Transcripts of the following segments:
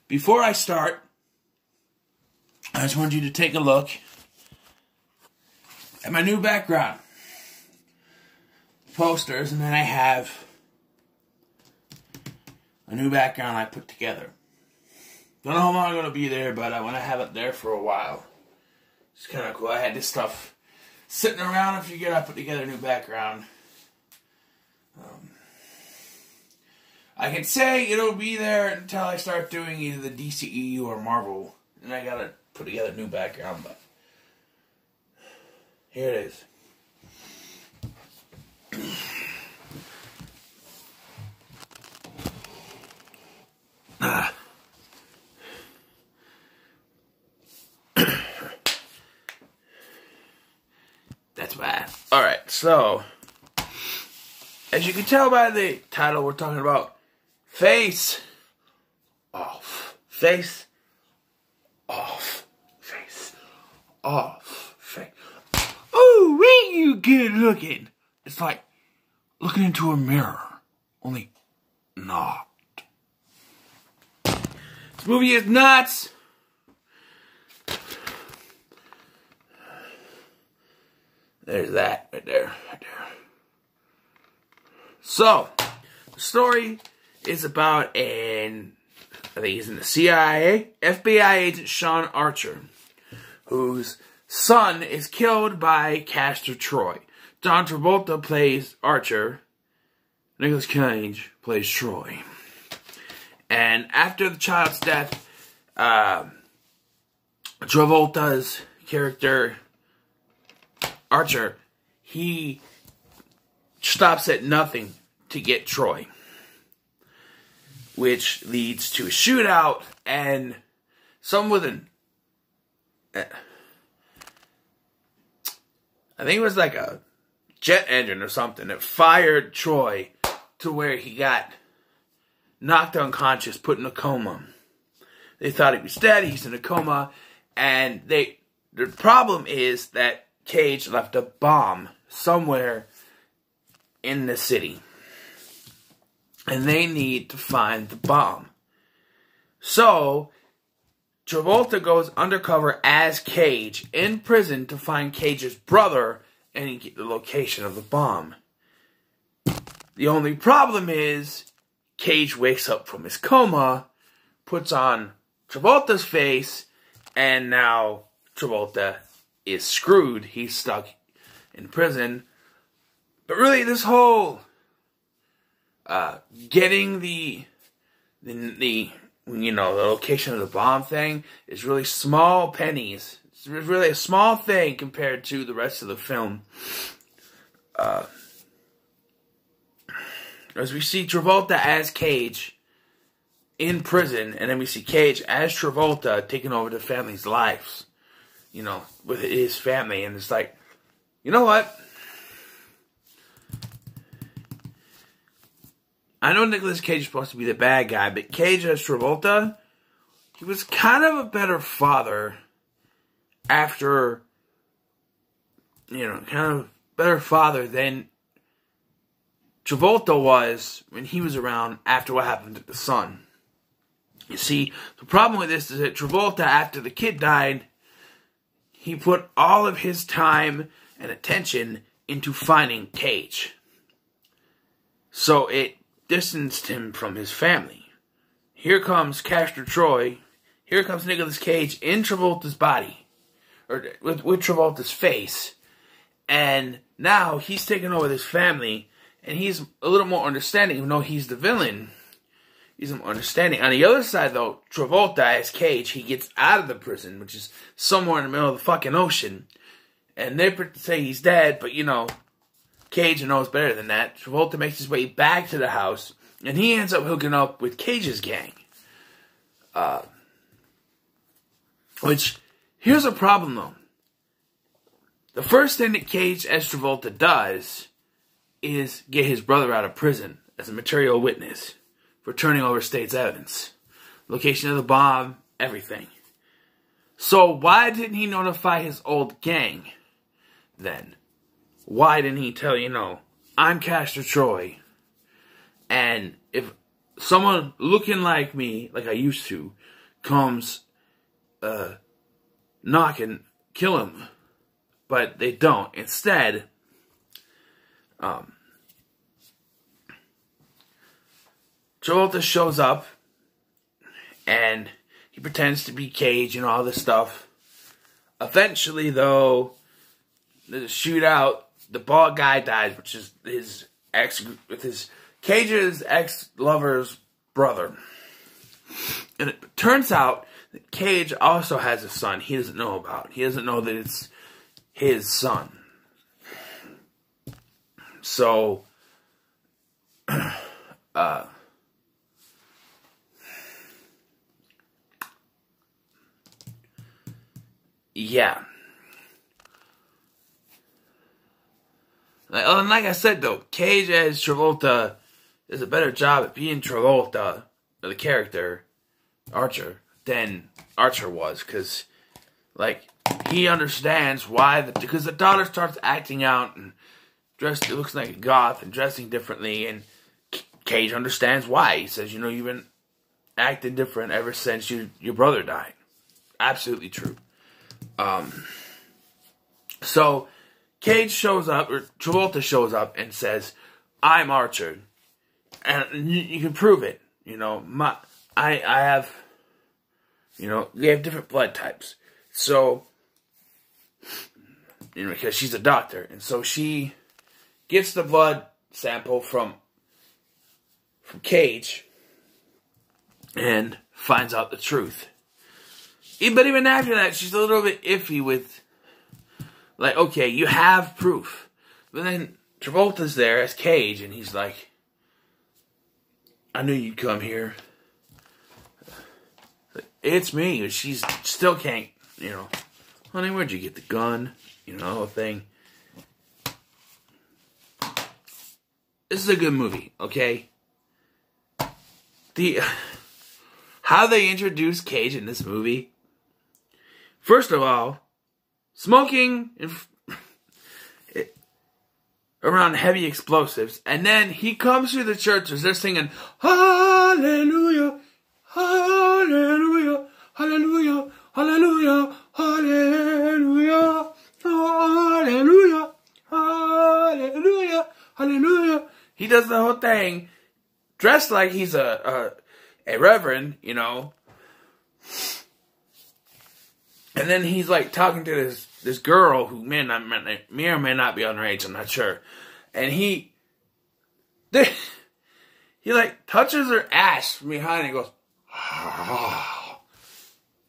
before I start, I just want you to take a look at my new background posters, and then I have a new background I put together. Don't know how long I'm going to be there, but I want to have it there for a while. It's kind of cool. I had this stuff sitting around. I figured I put together a new background. I can say it'll be there until I start doing either the DCEU or Marvel. And I gotta put together a new background, but here it is. That's bad. Alright, so as you can tell by the title, we're talking about face off. Face off. Face off. Face. Ooh, ain't you good looking? It's like looking into a mirror. Only not. This movie is nuts. There's that right there. Right there. So, the story is about I think he's in the CIA, FBI agent Sean Archer, whose son is killed by Castor Troy. John Travolta plays Archer. Nicolas Cage plays Troy. And after the child's death, Travolta's character, Archer, he stops at nothing to get Troy, which leads to a shootout and some with an I think it was like a jet engine or something that fired Troy to where he got knocked unconscious, put in a coma. They thought he was dead. He's in a coma, and the problem is that Cage left a bomb somewhere in the city, and they need to find the bomb. So Travolta goes undercover as Cage in prison to find Cage's brother and get the location of the bomb. The only problem is Cage wakes up from his coma, puts on Travolta's face, and now Travolta is screwed. He's stuck in prison. But really, this whole getting the location of the bomb thing is really small pennies. It's really a small thing compared to the rest of the film. As we see Travolta as Cage in prison, and then we see Cage as Travolta taking over the family's lives, with his family, and it's like, you know what? I know Nicolas Cage is supposed to be the bad guy, but Cage as Travolta, he was kind of a better father after, kind of better father than Travolta was when he was around after what happened to the son. You see, the problem with this is that Travolta, after the kid died, he put all of his time and attention into finding Cage. So it distanced him from his family. Here comes Castor Troy. Here comes Nicolas Cage in Travolta's body, or with Travolta's face, and now he's taking over this family, and he's a little more understanding. Even though he's the villain, he's more understanding. On the other side, though, Travolta as Cage, he gets out of the prison, which is somewhere in the middle of the fucking ocean, and they say he's dead, but Cage knows better than that. Travolta makes his way back to the house, and he ends up hooking up with Cage's gang. Which, here's a problem though. The first thing that Cage as Travolta does is get his brother out of prison as a material witness for turning over state's evidence. Location of the bomb, everything. So why didn't he notify his old gang then? Why didn't he tell, I'm Castor Troy, and if someone looking like me, like I used to, comes knock and kill him. But they don't. Instead, Travolta shows up and he pretends to be Cage and all this stuff. Eventually, though, the shootout, the bald guy dies, which is his Cage's ex-lover's brother. And it turns out that Cage also has a son he doesn't know about. He doesn't know that it's his son. So, yeah. Like I said, though, Cage as Travolta does a better job at being Travolta, the character, Archer, than Archer was. Because, like, he understands why, because the daughter starts acting out and it looks like a goth and dressing differently, and Cage understands why. He says, you've been acting different ever since your brother died. Absolutely true. So, Cage shows up, or Travolta shows up and says, I'm Archer. And you can prove it. I have, we have different blood types. So, because she's a doctor. And so she gets the blood sample from Cage and finds out the truth. But even after that, she's a little bit iffy with, like, okay, you have proof. But then Travolta's there as Cage, and he's like, I knew you'd come here. It's me. And she still can't, honey, where'd you get the gun? The whole thing. This is a good movie, okay? How they introduce Cage in this movie. First of all, smoking around heavy explosives, and then he comes through the church as they're singing, Hallelujah, Hallelujah, Hallelujah, Hallelujah, Hallelujah, Hallelujah, Hallelujah, Hallelujah. He does the whole thing, dressed like he's a reverend, And then he's like talking to this girl who may or may not be underage, I'm not sure. And he like touches her ass from behind and goes, oh.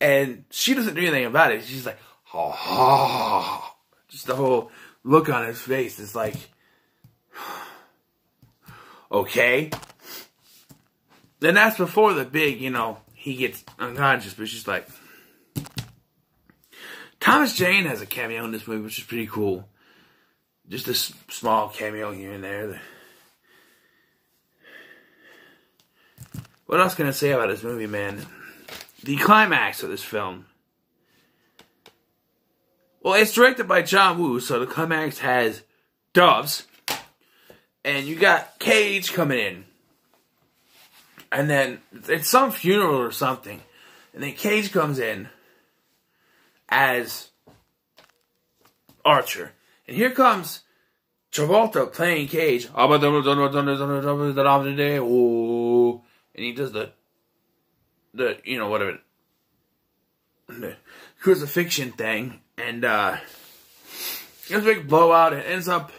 And she doesn't do anything about it. She's like, oh. Just the whole look on his face is like, okay. Then that's before the big, he gets unconscious, but she's like, Thomas Jane has a cameo in this movie, which is pretty cool. Just a small cameo here and there. What else can I say about this movie, man? The climax of this film. Well, it's directed by John Woo, so the climax has doves. And you got Cage coming in. And then it's some funeral or something. And then Cage comes in as Archer. And here comes Travolta playing Cage. And he does the whatever, the crucifixion thing. And there's a big blowout. It ends up,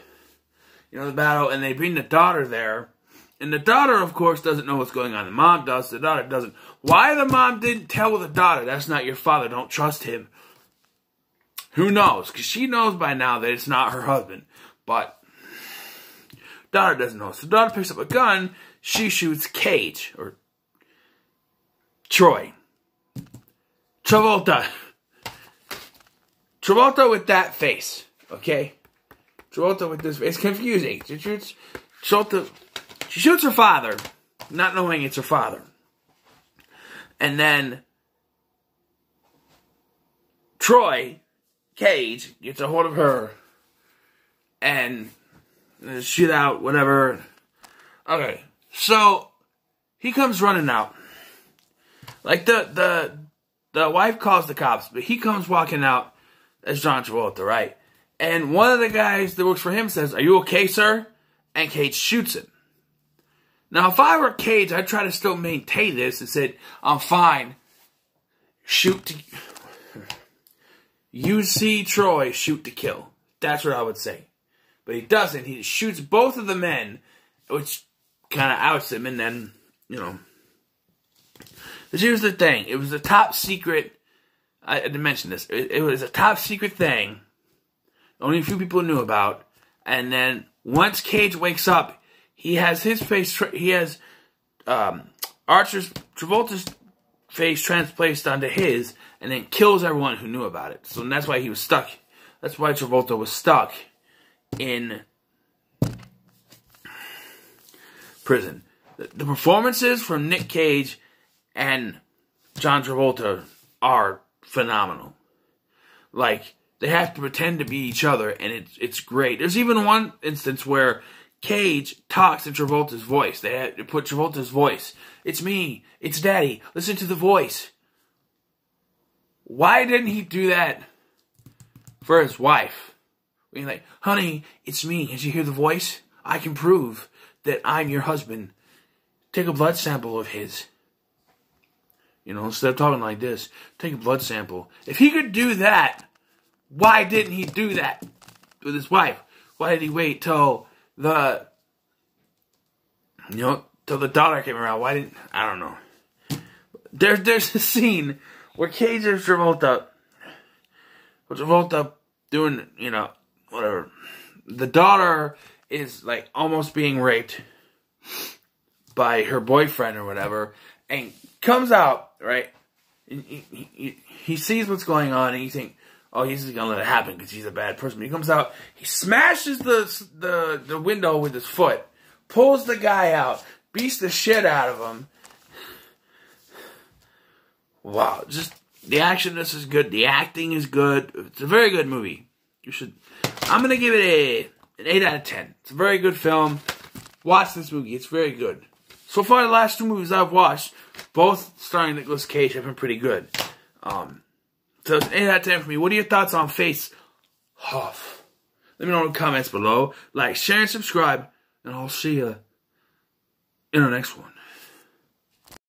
the battle. And they bring the daughter there. And the daughter, of course, doesn't know what's going on. The mom does. The daughter doesn't. Why the mom didn't tell the daughter, that's not your father, don't trust him. Who knows? Because she knows by now that it's not her husband. But daughter doesn't know. So daughter picks up a gun. She shoots Cage. Or Troy. Travolta. Travolta with that face. Okay? Travolta with this face. It's confusing. She shoots her father. Not knowing it's her father. And then Troy, Cage, gets a hold of her and shoot out whatever. Okay, so he comes running out. Like, the wife calls the cops, but he comes walking out as John Travolta, right? And one of the guys that works for him says, "Are you okay, sir?" And Cage shoots him. Now, if I were Cage, I'd try to still maintain this and said, "I'm fine. Shoot to... You see Troy, shoot to kill." That's what I would say. But he doesn't. He shoots both of the men, which kind of outs him, and then, you know. But here's the thing. It was a top secret. I didn't mention this. It was a top secret thing. Only a few people knew about. And then once Cage wakes up, he has his face. He has Travolta's face transplaced onto his, and then kills everyone who knew about it. So that's why he was stuck. That's why Travolta was stuck in prison. The performances from Nick Cage and John Travolta are phenomenal. Like, they have to pretend to be each other, and it's great. There's even one instance where Cage talks in Travolta's voice. They had to put Travolta's voice. "It's me. It's Daddy. Listen to the voice." Why didn't he do that for his wife? Being like, "Honey, it's me. Did you hear the voice? I can prove that I'm your husband. Take a blood sample of his." You know, instead of talking like this, take a blood sample. If he could do that, why didn't he do that with his wife? Why did he wait till the daughter came around? Why didn't... I don't know. There's a scene where Cage and Travolta doing, you know, whatever. The daughter is, like, almost being raped by her boyfriend or whatever, and comes out, right? He sees what's going on, and you think, "Oh, he's just gonna let it happen because he's a bad person." But he comes out, he smashes the window with his foot, pulls the guy out, beats the shit out of him. Wow, just the action in this is good. The acting is good. It's a very good movie. You should. I'm gonna give it an 8 out of 10. It's a very good film. Watch this movie. It's very good. So far, the last 2 movies I've watched, both starring Nicolas Cage, have been pretty good. So it's 8 out of 10 for me. What are your thoughts on Face Off? Let me know in the comments below. Like, share, and subscribe, and I'll see you in the next one.